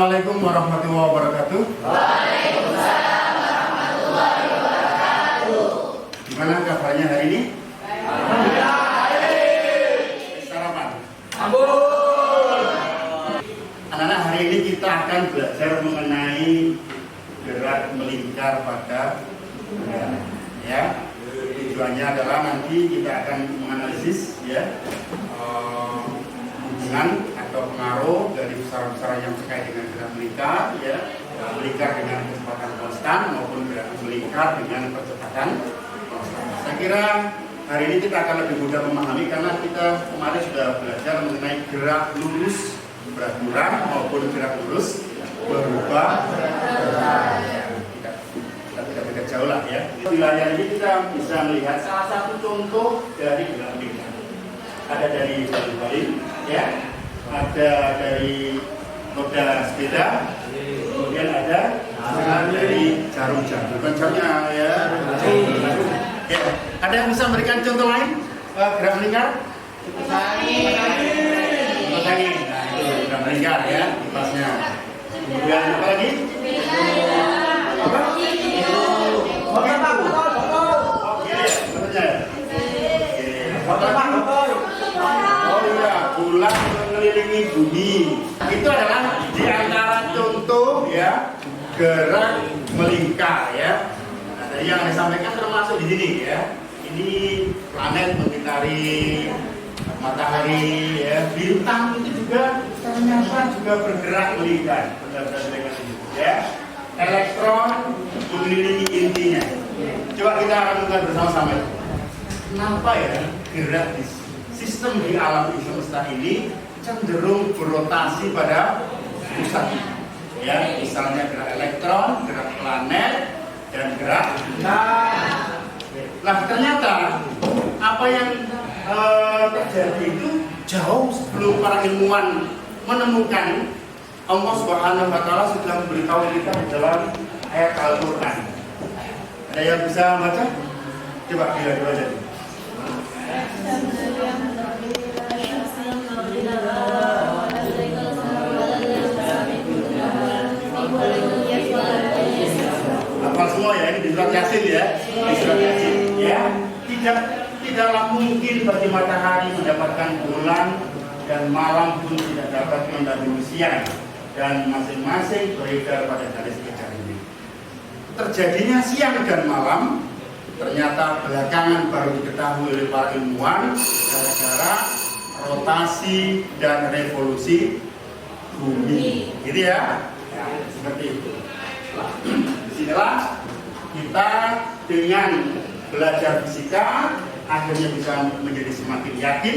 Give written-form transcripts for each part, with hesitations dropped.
Assalamualaikum warahmatullahi wabarakatuh. Waalaikumsalam warahmatullahi wabarakatuh. Gimana kabarnya hari ini? Alhamdulillah. Sarapan? Ampun. Anak-anak, hari ini kita akan belajar mengenai gerak melingkar pada negara. Ya, tujuannya adalah nanti kita akan menganalisis hubungan atau pengaruh dari besaran-besaran yang terkait dengan gerak melingkar, melingkar dengan kecepatan konstan maupun gerak melingkar dengan kecepatan konstan. Saya kira hari ini kita akan lebih mudah memahami karena kita kemarin sudah belajar mengenai gerak lurus beraturan maupun gerak lurus berubah. Kita tidak beda jauh lah ya. Di layar ini kita bisa melihat salah satu contoh dari gerak melingkar. Ada dari baling-baling, ada dari roda sepeda, kemudian ada dari jarum-jarum. Bukan jamnya ya. Ada yang bisa memberikan contoh lain gerak melingkar? Kipas angin. Nah, itu gerak melingkar ya, kipasnya. Kemudian apa lagi? Apa? Oh iya, bulan mengelilingi bumi. Itu adalah di antara contoh gerak melingkar ya. Nah, tadi yang saya sampaikan termasuk di sini ya. Ini planet mengitari matahari ya. Bintang itu juga ternyata juga bergerak melingkar. Elektron mengelilingi intinya. Coba kita renungkan bersama-sama. Kenapa gerak di sistem di alam semesta ini cenderung berotasi pada pusat? Misalnya gerak elektron, gerak planet, dan gerak bintang. Nah, ternyata apa yang terjadi itu jauh sebelum para ilmuwan menemukan. Allah Subhanahu wa Ta'ala sudah memberitahu kita di dalam ayat Al-Quran. Ada yang bisa baca? Coba dua aja. Hafal semua ya, ini di surat Yasin ya. Di surat Yasin ya. Tidaklah mungkin bagi matahari mendapatkan bulan dan malam pun tidak dapat mendahului siang, dan masing-masing beredar pada garis kejar ini. Terjadinya siang dan malam ternyata belakangan baru diketahui oleh para ilmuwan gara-gara rotasi dan revolusi bumi. Gitu ya. Seperti itu. Disinilah kita dengan belajar fisika akhirnya bisa menjadi semakin yakin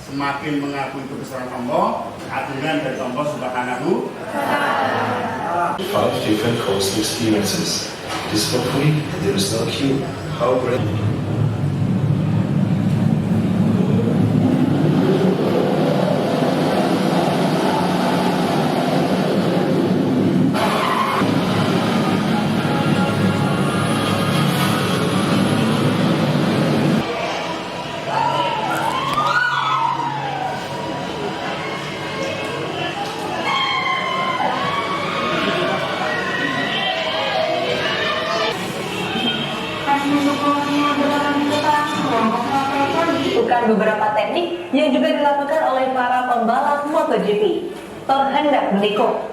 semakin mengakui kebesaran Allah, keagungan dari Allah Subhanahu wa Ta'ala. 5 different coast experiences. This for free, there is no queue. How great. Beberapa teknik yang juga dilakukan oleh para pembalap MotoGP terhendak menikung.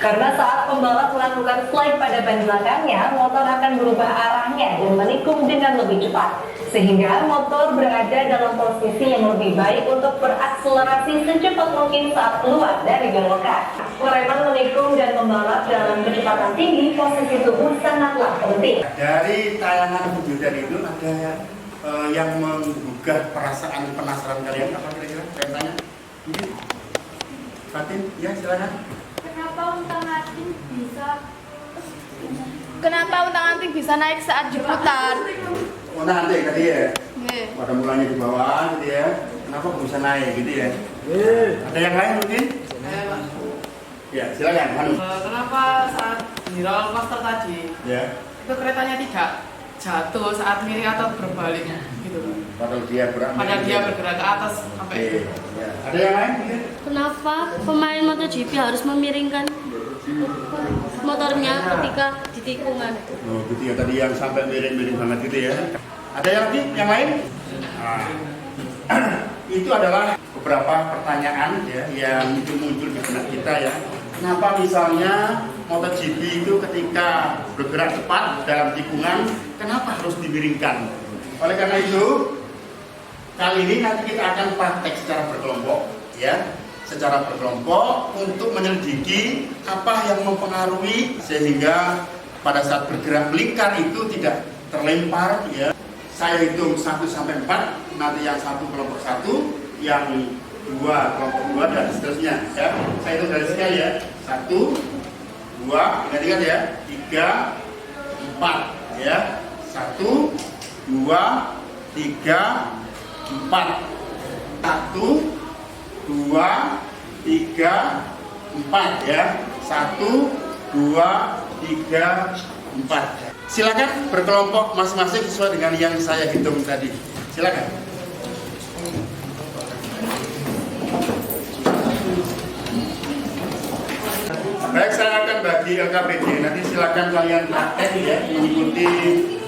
Karena saat pembalap melakukan slide pada ban belakangnya, motor akan berubah arahnya dan menikung dengan lebih cepat, sehingga motor berada dalam posisi yang lebih baik untuk berakselerasi secepat mungkin saat keluar dari belokan. Pengereman menikung dan membalap dalam kecepatan tinggi, posisi tubuh sangatlah penting. Dari tayangan video tadi itu ada yang menggugah perasaan penasaran kalian, apa kira-kira? Saya tanya. Mungkin Fatin, ya silakan. Kenapa untang-anting bisa naik saat diputar? Oh, nanti tadi ya. Pada mulanya di bawah gitu ya. Kenapa bisa naik gitu ya? Ada yang lain mungkin? Ya, silakan. Kenapa saat di roller coaster tadi itu keretanya tidak jatuh saat miring atau berbalik gitu loh? Padahal dia bergerak ke atas sampai Ya. Ada yang lain? Kenapa pemain MotoGP harus memiringkan motornya ketika di tikungan? Oh, gitu ya, tadi yang sampai miring-miring banget gitu ya. Ada yang lagi? Yang lain? Nah, itu adalah beberapa pertanyaan ya yang muncul di benak kita ya. Kenapa misalnya MotoGP itu ketika bergerak cepat dalam tikungan, kenapa harus dimiringkan? Oleh karena itu, kali ini nanti kita akan praktek secara berkelompok ya, secara berkelompok untuk menyelidiki apa yang mempengaruhi sehingga pada saat bergerak melingkar itu tidak terlempar ya. Saya hitung 1 sampai 4, nanti yang satu kelompok 1, yang 2 kelompok 2 dan seterusnya ya. Saya hitung dari sini ya. 1, 2, ingat-ingat ya. 3, 4 ya. 1, 2, 3, 4. 1, 2, 3, 4 ya. 1, 2, 3, 4. Silakan berkelompok masing-masing sesuai dengan yang saya hitung tadi. Silakan. Baik, saya akan bagi LKPD. Nanti silakan kalian praktek ya, mengikuti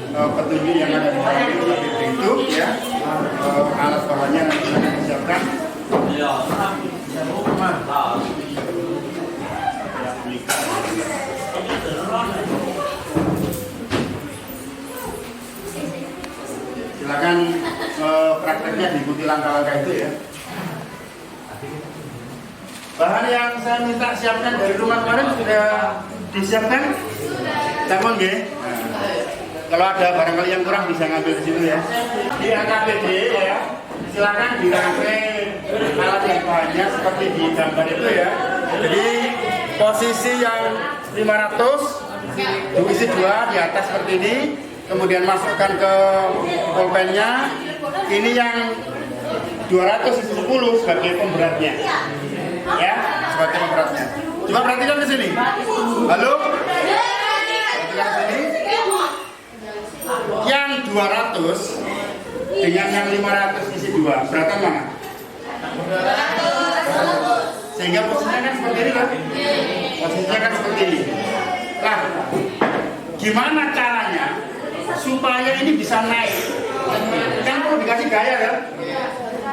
petunjuk yang ada di dalam LKPD itu ya. Alat bahannya nanti akan disiapkan. Silakan prakteknya diikuti langkah-langkah itu ya. Bahan yang saya minta siapkan dari rumah kemarin sudah disiapkan? Campur nggih? Kalau ada barangkali yang kurang bisa ngambil di situ ya. Di AKPD ya, silakan dirangkai alat yang bahannya seperti di gambar itu ya. Jadi posisi yang 500 diisi 2 di atas seperti ini. Kemudian masukkan ke pulpennya. Ini yang 210 sebagai pemberatnya, ya, sebagai pemberatnya. Coba perhatikan ke sini. Halo? Perhatikan ke sini. Yang 200 dengan yang 500 isi 2, beratan mana? Sehingga posisinya kan seperti ini kan? Posisinya kan seperti ini. Nah, gimana caranya supaya ini bisa naik? Kan perlu dikasih gaya kan?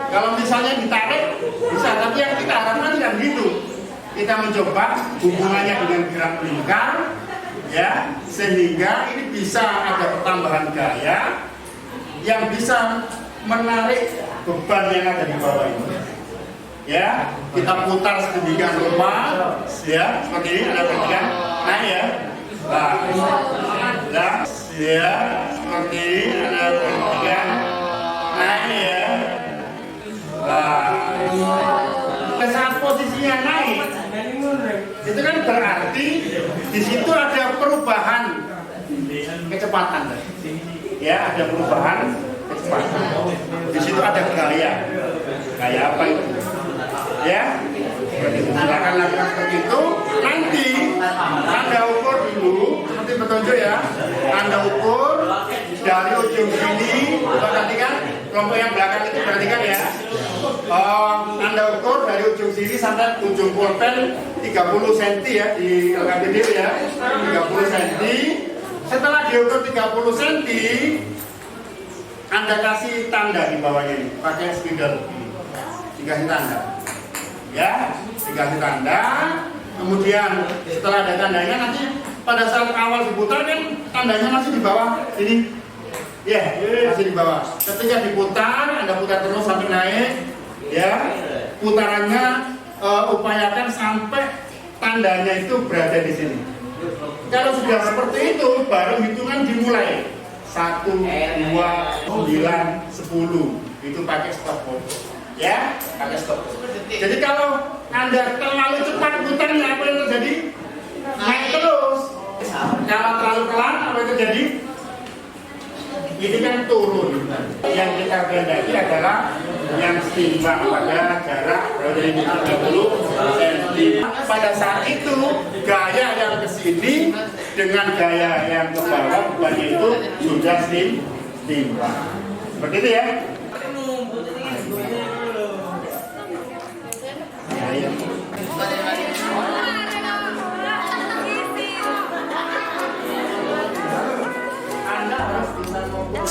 Kalau misalnya ditarik bisa, tapi yang kita harapkan tidak begitu. Kita mencoba hubungannya dengan gerak melingkar ya, sehingga ini bisa ada pertambahan gaya yang bisa menarik beban yang ada di bawah ini. Ya, kita putar sedemikian rupa ya, seperti ini ada perhatikan naik ya. Nah, ya, seperti ini ada perhatikan naik ya. Pada saat posisinya naik, itu kan berarti di situ ada perubahan kecepatan, ya, ada perubahan kecepatan. Di situ ada gaya apa itu, ya? Silakan lakukan seperti itu. Nanti Anda ukur dulu, seperti petunjuk ya. Anda ukur dari ujung sini, perhatikan kelompok yang belakang itu perhatikan ya. Anda ukur dari ujung sini sampai ujung pulpen 30 cm ya di LKPD ya, 30 cm. Setelah diukur 30 cm, Anda kasih tanda di bawahnya ini, pakai spidol, dikasih tanda, ya, dikasih tanda. Kemudian setelah ada tandanya nanti pada saat awal diputar kan tandanya masih di bawah ini, ya, masih di bawah. Ketika diputar, Anda putar terus sampai naik, ya, putarannya upayakan sampai tandanya itu berada di sini. Kalau sudah seperti itu, baru hitungan dimulai. 1, 2, 9, 10. Itu pakai stopwatch, ya, pakai stopwatch. Jadi kalau Anda terlalu cepat putarnya, apa yang terjadi? Naik terus. Kalau terlalu pelan, apa yang terjadi? Ini kan turun. Yang kita kehendaki adalah yang seimbang pada jarak dari 30 cm. Pada saat itu gaya yang ke sini dengan gaya yang ke bawah bukannya itu sudah seimbang. Begitu ya. Anda harus bisa ngobrol.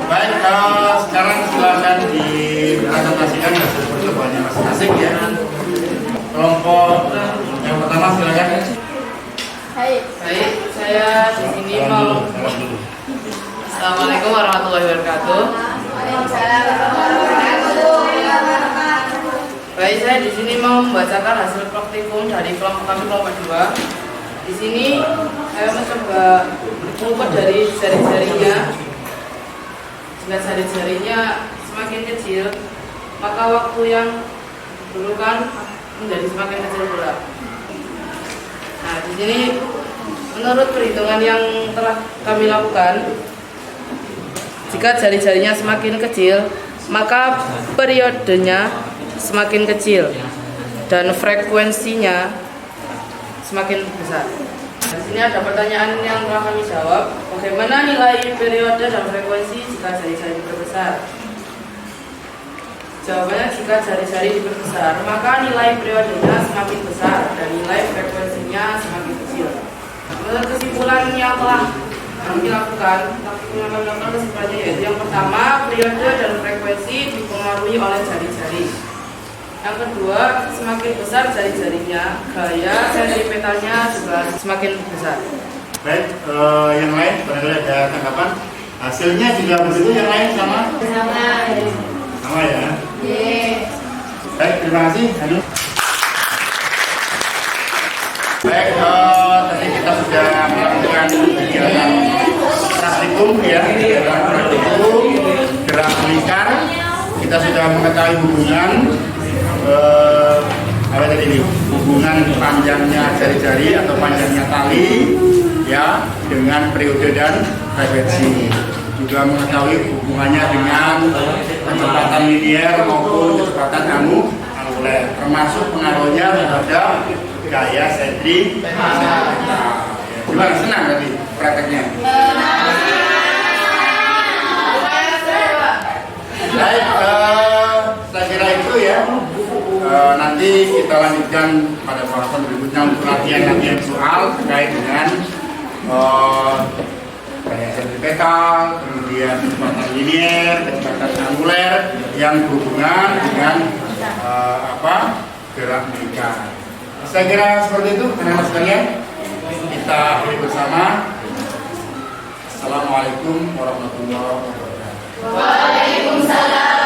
Baik, sekarang silakan dipresentasikan hasil percobaannya masing-masing ya. Kelompok yang pertama silakan. Baik, saya di sini mau. Assalamualaikum warahmatullahi wabarakatuh. Baik, saya di sini mau membacakan hasil praktikum dari kelompok kami kelompok 2. Di sini saya mencoba mengukur dari jari-jarinya. Jika jari-jarinya semakin kecil, maka waktu yang diperlukan menjadi semakin kecil pula. Nah, di sini menurut perhitungan yang telah kami lakukan, jika jari-jarinya semakin kecil, maka periodenya semakin kecil dan frekuensinya semakin besar. Di sini ada pertanyaan yang telah kami jawab. Bagaimana nilai periode dan frekuensi jika jari-jari diperbesar? Jawabannya, jika jari-jari diperbesar, maka nilai periodenya semakin besar dan nilai frekuensinya semakin kecil. Menurut kesimpulan yang telah kami lakukan, kesimpulannya yaitu yang pertama, periode dan frekuensi dipengaruhi oleh jari-jari. Yang kedua, semakin besar jari-jarinya, gaya sentripetalnya juga semakin besar. Baik, yang lain barangkali ada tanggapan. Hasilnya juga begitu, yang lain sama? Sama ya? Baik, terima kasih. Aduh. Baik, tadi kita sudah melakukan kegiatan praktikum ya, gerak melingkar. Kita sudah mengetahui hubungan apa tadi ini? Hubungan panjangnya jari-jari atau panjangnya tali ya dengan periode dan frekuensi. Juga mengetahui hubungannya dengan kecepatan linear maupun kecepatan angular, termasuk pengaruhnya terhadap gaya sentripetal. Gimana, senang tadi prakteknya? Baik, saya kira itu ya. Nanti kita lanjutkan pada bahasan berikutnya untuk latihan soal terkait dengan gaya sentripetal, kemudian kecepatan linear, kecepatan angular yang berhubungan dengan gerak melingkar. Saya kira seperti itu, anak-anak sekalian. Kita akhiri bersama. Assalamualaikum warahmatullahi wabarakatuh. Waalaikumsalam.